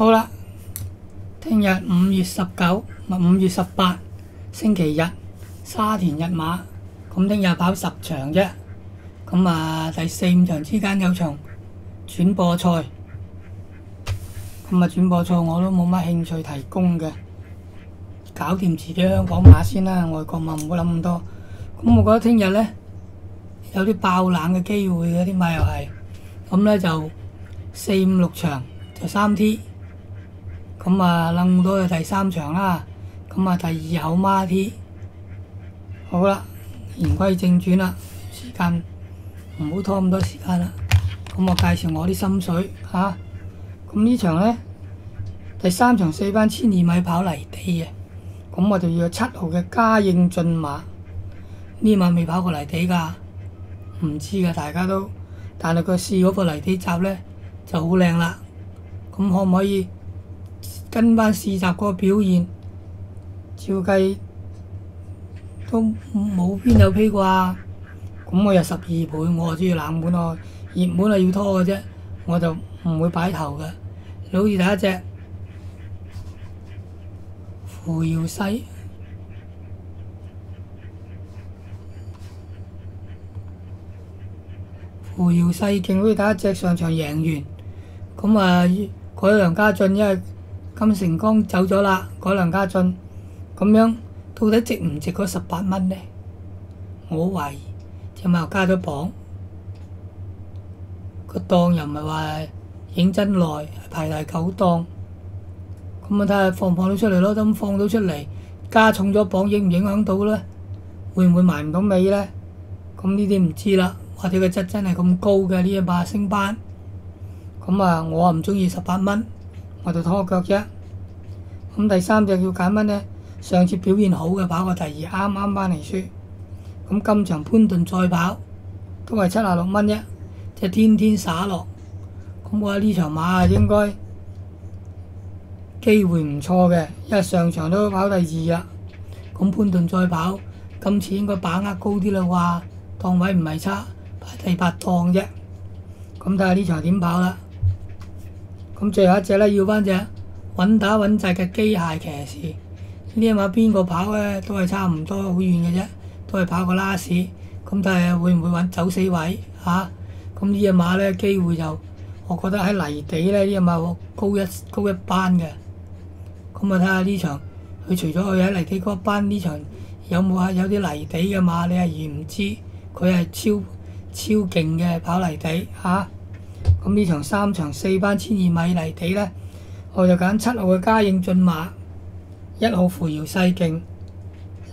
好啦，聽日5月19，咪5月18，星期日，沙田日馬。咁聽日跑10場啫。咁啊，第4、5場之間有場轉播賽。咁啊，轉播賽我都冇乜興趣提供嘅，搞掂自己香港馬先啦，外國馬唔好諗咁多。咁我覺得聽日呢，有啲爆冷嘅機會嘅，啲馬又係。咁呢就4、5、6場就3T。咁啊，楞到去第3場啦。咁啊，第2後孖 T。好啦，言歸正傳啦，時間唔好拖咁多時間啦。咁我介紹我啲心水嚇。咁呢場呢，第3場4班1200米跑泥地嘅。咁我就要有7號嘅嘉應駿馬。呢馬未跑過泥地㗎，唔知㗎大家都。但係佢試嗰個泥地閘呢就好靚啦。咁可唔可以跟翻試閘嗰個表現？照計都冇邊有飛啩。咁我有12倍，我中意冷門咯。熱門係要拖嘅啫，我就唔會擺頭嘅。你好似第一隻扶搖西，扶搖西勁，好似第一隻上場贏完。咁啊，改梁家俊，因為金城江走咗啦，改梁家俊。咁樣到底值唔值嗰18蚊呢？我懷疑隻馬又加咗磅，個檔又唔係話認真耐，排第9檔。咁啊，睇下放唔放到出嚟咯。咁放到出嚟，加重咗磅，影唔影響到呢？會唔會埋唔到尾呢？咁呢啲唔知啦。或者個質真係咁高嘅呢一馬升班。咁啊，我啊唔中意18蚊，我就拖腳啫。咁第3隻要揀乜呢？上次表現好嘅跑過第2，啱啱翻嚟輸。咁今場潘頓再跑，都係76蚊啫，即係天天灑落。咁我覺得呢場馬應該機會唔錯嘅，因為上場都跑第2啦。咁潘頓再跑，今次應該把握高啲啦啩，檔位唔係差，排第8檔啫。咁睇下呢場點跑啦。咁最後一隻呢，要翻隻穩打穩紮嘅機械騎士。呢一馬邊個跑呢？都係差唔多好遠嘅啫，都係跑個拉士。咁睇下會唔會揾走死位嚇？咁呢一馬呢，機會就我覺得喺泥地呢，呢一馬高一班嘅。咁啊睇下呢場佢除咗佢喺泥地嗰班，呢場有冇有啲泥地嘅馬？你係而唔知佢係超勁嘅跑泥地嚇。咁呢場3場4班1200米泥地呢，我就揀7號嘅嘉應駿馬。1號扶搖西徑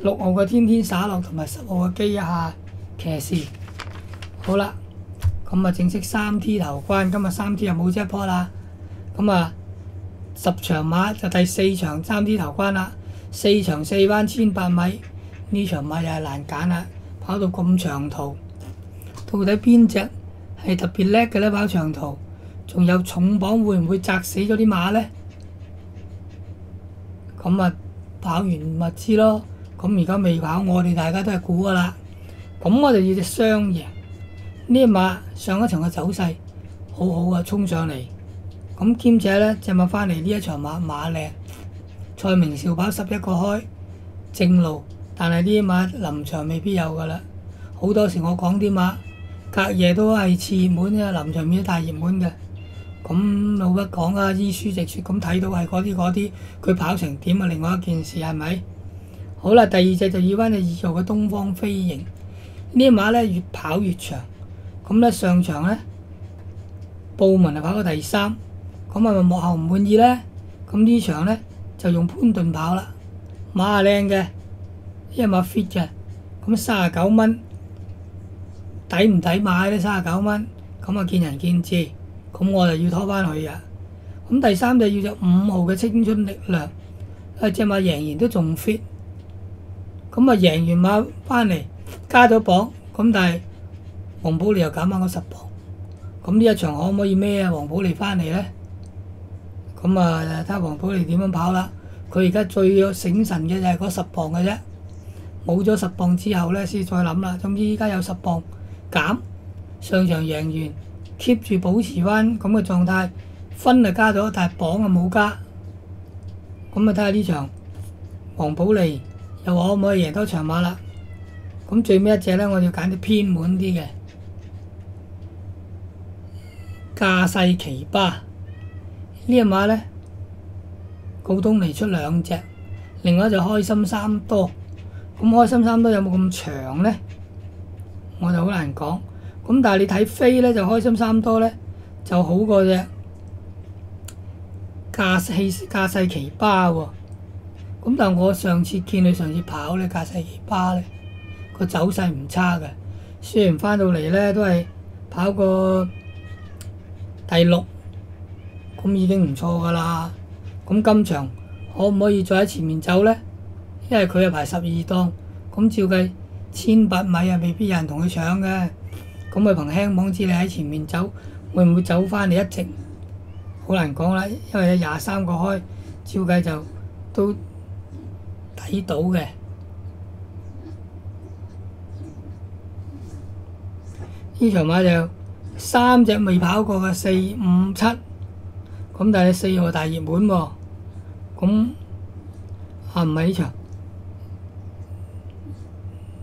，6號嘅天天灑落同埋10號嘅機械騎士。好啦，咁啊正式3T 頭關，今日3T 又冇 jackpot 啦。咁啊10場馬就第4場3T 頭關啦。4場4班1800米，呢場馬又係難揀啦，跑到咁長途，到底邊隻係特別叻嘅呢？跑長途，仲有重磅會唔會砸死咗啲馬呢？咁啊，跑完咪知咯。咁而家未跑，我哋大家都係估噶啦。咁我就要隻雙贏。呢一馬上一場嘅走勢好好啊，衝上嚟。咁兼且呢，隻馬翻嚟呢一場馬靚。蔡明紹跑11個開正路，但係呢一馬臨場未必有噶啦。好多時我講啲馬隔夜都係次熱門嘅，臨場變咗大熱門嘅。咁冇乜講啊，依書直説咁睇到係嗰啲，佢跑成點啊？另外一件事係咪？好啦，第2隻就要翻隻2號嘅東方飛盈。呢一馬呢越跑越長。咁呢上場呢，布文係跑過第3，咁係咪幕後唔滿意呢？咁呢場呢，就用潘頓跑啦。馬係靚嘅，呢一馬 fit 嘅。咁39蚊，抵唔抵買呢？39蚊，咁啊見仁見智。咁我就要拖翻佢啊！咁第3隻要隻5號嘅青春力量，隻馬贏完都仲 fit。咁啊贏完馬翻嚟加咗磅，咁但係黃寶利又減翻嗰10磅。咁呢一場可唔可以孭啊？黃寶利翻嚟呢？咁啊睇下黃寶利點樣跑啦。佢而家最醒神嘅就係嗰10磅嘅啫，冇咗10磅之後呢，先再諗啦。總之依家有10磅減，上場贏完。keep 住保持翻咁嘅狀態，分就加咗，但係磅就冇加。咁啊睇下呢場黃寶利又可唔可以贏多場馬啦？咁最尾一隻咧，我要揀啲偏門啲嘅架勢奇葩呢隻馬咧，告東尼出2隻，另外一隻開心三多。咁開心三多有冇咁長咧？我就好難講。咁但係你睇飛咧，就開心三多咧就好過隻架勢奇葩喎。咁但係我上次見佢上次跑咧，架勢奇葩咧個走勢唔差嘅，雖然翻到嚟咧都係跑過第6，咁已經唔錯噶啦。咁今場可唔可以再喺前面走咧？因為佢係排12檔，咁照計1800米啊，未必有人同佢搶嘅。咁佢憑輕磅之力喺前面走，會唔會走翻嚟一直？好難講啦，因為有23個開，照計就都睇到嘅。呢場馬就3隻未跑過嘅4、5、7，咁但係4號大熱門喎。咁唔係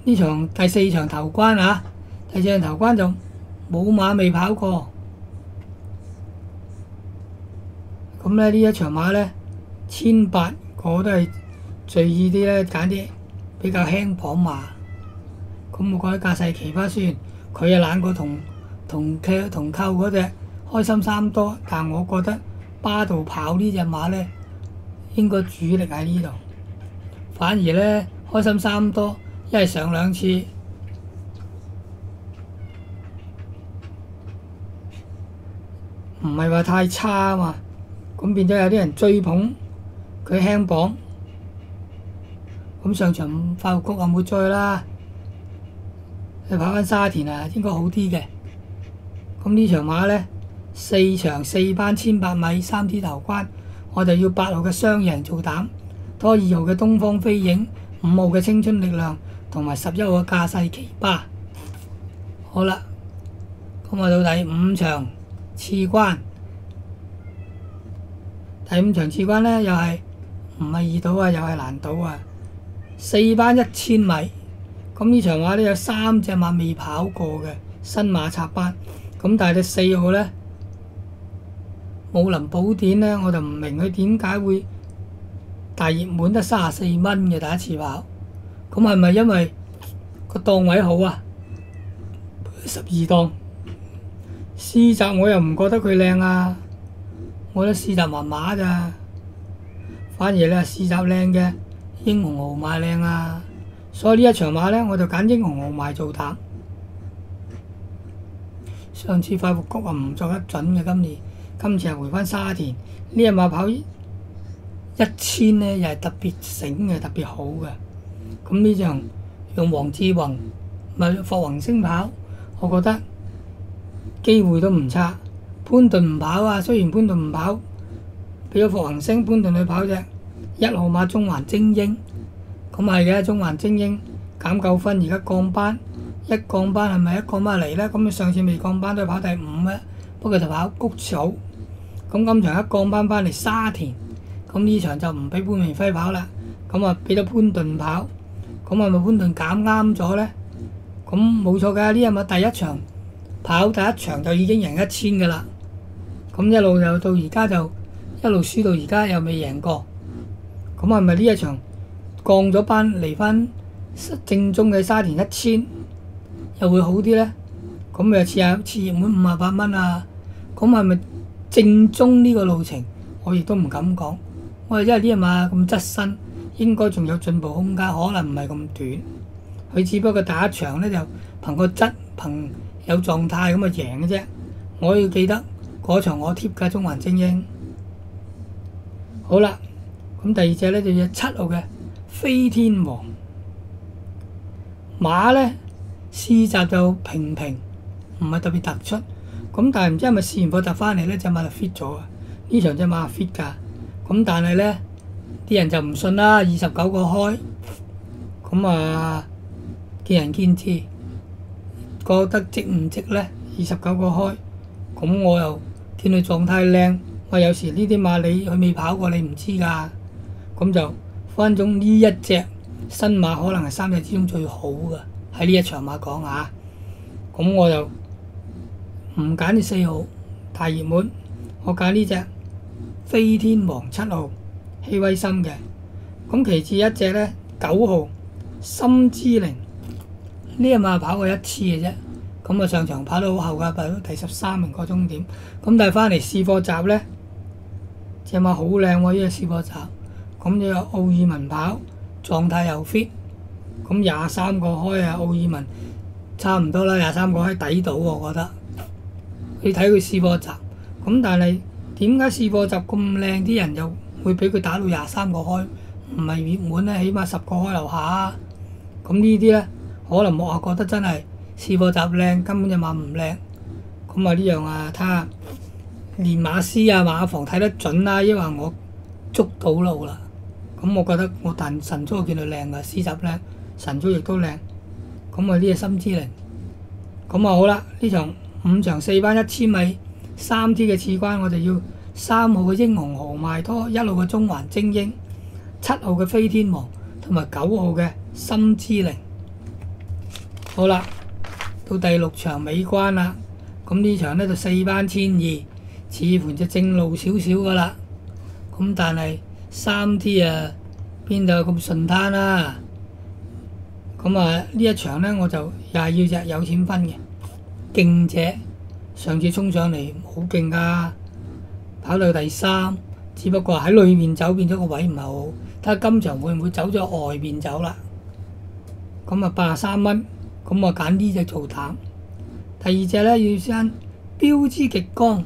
呢場第4場頭關啊！第4場頭關就冇馬未跑過。咁咧呢一場馬咧1800個都係隨意啲咧，揀啲比較輕磅馬。咁我覺得架勢奇葩，雖然佢又懶過同購嗰隻開心三多，但我覺得巴度跑呢隻馬咧應該主力喺呢度。反而咧開心三多，因為上2次唔係話太差啊嘛，咁變咗有啲人追捧佢輕磅。咁上場發育局啊冇追啦，你跑翻沙田啊應該好啲嘅。咁呢場馬咧4場4班1800米3支頭關，我就要8號嘅雙贏做膽，拖2號嘅東方飛影、5號嘅青春力量同埋11號嘅架勢奇葩。好啦，咁啊到第5場次關，第5場次關咧又係唔係易賭啊，又係難賭啊。4班1000米，咁呢場馬咧有3隻馬未跑過嘅新馬插班，咁但係第4號咧武林寶典咧，我就唔明佢點解會大熱門得34蚊嘅第一次跑，咁係咪因為個檔位好啊？12檔試閘我又唔覺得佢靚啊，我覺得試閘麻麻咋，反而咧試閘靚嘅英雄豪邁靚啊，所以呢一場馬咧我就揀英雄豪邁做膽。上次快活谷啊唔作得準嘅，今次係回翻沙田，呢隻馬跑1000咧又係特別醒嘅，特別好嘅。咁呢場用黃志宏咪霍宏星跑，我覺得機會都唔差。潘頓唔跑啊，雖然潘頓唔跑，俾咗霍宏星，潘頓去跑啫。1號馬中環精英，咁係嘅，中環精英減9分，而家降班，一降班係咪一降班嚟咧？咁你上次未降班都係跑第5咧，不過就跑谷草。咁今場一降班翻嚟沙田，咁呢場就唔俾潘明輝跑啦，咁啊俾咗潘頓跑，咁係咪潘頓減啱咗咧？咁冇錯㗎，呢隻馬第一場跑第一場就已經贏1000㗎啦，咁一路又到而家就一路輸到而家又未贏過，咁係咪呢一場降咗班嚟翻正宗嘅沙田1000又會好啲咧？咁咪次熱門58蚊啊，咁係咪正宗呢個路程？我亦都唔敢講，我因為呢隻馬咁側身，應該仲有進步空間，可能唔係咁短。佢只不過第一場咧就憑個質，憑有狀態咁啊贏嘅啫。我要記得嗰場我貼嘅中環精英。好啦，咁第二隻咧就係7號嘅飛天王馬咧，試閘就平平，唔係特別突出。咁但係唔知係咪試完貨突翻嚟咧，隻馬就 fit 咗啊！呢場隻馬 fit 㗎，咁但係咧啲人就唔信啦，29個開，咁啊見仁見智，覺得值唔值咧？29個開，咁我又見佢狀態靚，喂，有時呢啲馬你佢未跑過，你唔知㗎。咁就分分鐘呢一隻新馬可能係3隻之中最好嘅，喺呢一場馬講下。咁我就唔揀啲4號太熱門，我揀呢隻飛天王7號希威森嘅。咁其次一隻呢9號心之靈，呢隻馬跑過1次嘅啫。咁啊上場跑得好後㗎，跑到第13名個終點。咁但係翻嚟試課集呢，隻馬好靚喎！呢隻試課集，咁呢個奧爾文跑狀態又 fit，咁23個開啊，奧爾文差唔多啦，23個開抵到我覺得。你睇佢試課集，咁但係點解試課集咁靚，啲人又會俾佢打到23個開？唔係熱門咧，起碼10個開樓下。咁呢啲咧，可能我覺得真係試課集靚，根本隻馬唔靚。咁啊呢樣啊，睇下連馬師啊馬房睇得準啦，因為我捉到路啦。咁我覺得我但神速見到靚㗎，試集靚，神速亦都靚。咁啊呢隻心之靈，咁啊好啦，呢場5場4班1000米3T 嘅次關，我就要3號嘅英雄豪邁拖、1號嘅中環精英、7號嘅飛天王同埋9號嘅心之靈。好啦，到第6場尾關啦。咁呢場呢就4班1200，似乎就正路少少噶啦。咁但係3T 啊，邊度有咁順攤啦？咁啊呢一場呢，我就又係要隻有錢分嘅勁者，上次衝上嚟好勁㗎，跑到第3，只不過喺裏面走變咗個位唔係好，睇下今場會唔會走咗外邊走啦。咁啊83蚊，咁我揀呢隻做膽。第二隻呢，要先標之極光，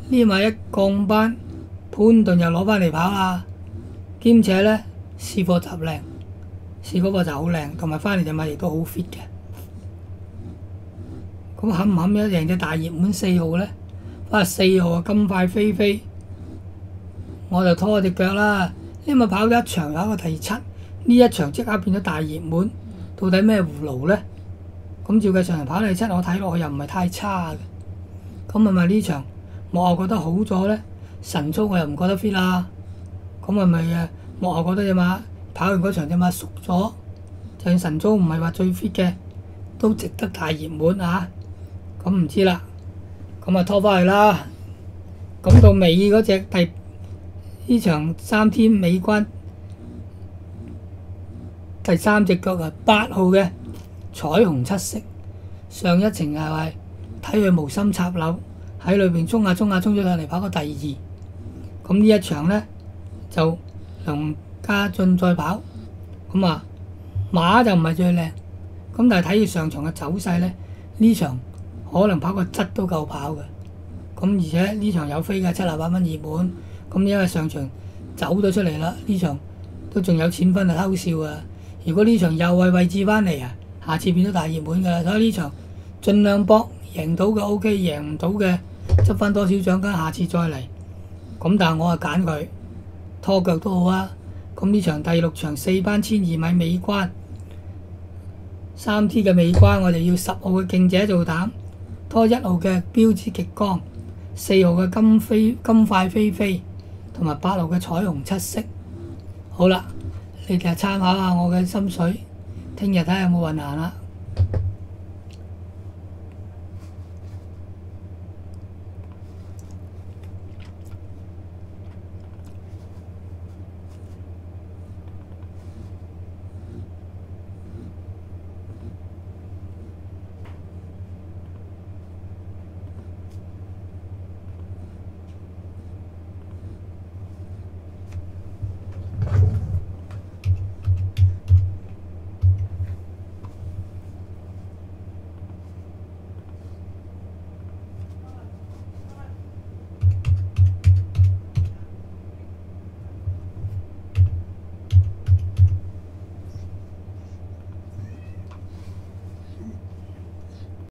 呢馬一降班，潘頓又攞翻嚟跑啦，兼且呢，試課集靚，試嗰個就好靚，同埋翻嚟隻馬亦都好 fit 嘅。咁冚唔冚一贏隻大熱門4號呢？翻4號啊金塊飛飛，我就拖隻腳啦。呢馬跑咗1場有一個第7，呢一場即刻變咗大熱門，到底咩葫蘆呢？咁照計上場跑第7，我睇落去又唔係太差嘅。咁係咪呢場幕後覺得好咗呢？神速我又唔覺得 fit 啦。咁係咪啊？幕後覺得隻馬跑完嗰場隻馬熟咗，就算神速唔係話最 fit 嘅，都值得大熱門啊！咁唔知啦，咁啊拖翻去啦。咁到尾嗰隻呢場3T尾關第3隻腳啊，8號嘅彩虹七色，上一程係咪睇佢無心插柳喺裏邊衝下衝下衝咗上嚟跑個第2。咁呢一場呢，就梁家俊再跑，咁啊馬就唔係最靚，咁但係睇佢上場嘅走勢呢，呢場可能跑個質都夠跑嘅。咁而且呢場有飛嘅78蚊熱門，咁因為上場走咗出嚟啦，呢場都仲有錢分啊偷笑啊！如果呢場又係位置翻嚟啊，下次變咗大熱門㗎啦。所以呢場盡量搏贏到嘅 OK， 贏唔到嘅執翻多少獎金，下次再嚟。咁但係我係揀佢拖腳都好啊。咁呢場第6場4班1200米尾關3T 嘅尾關，我哋要10號嘅勁者做膽，拖1號嘅標之極光，4號嘅金塊飛飛，同埋8號嘅彩虹七色。好啦，你哋參考下我嘅心水，聽日睇下有冇運行啦。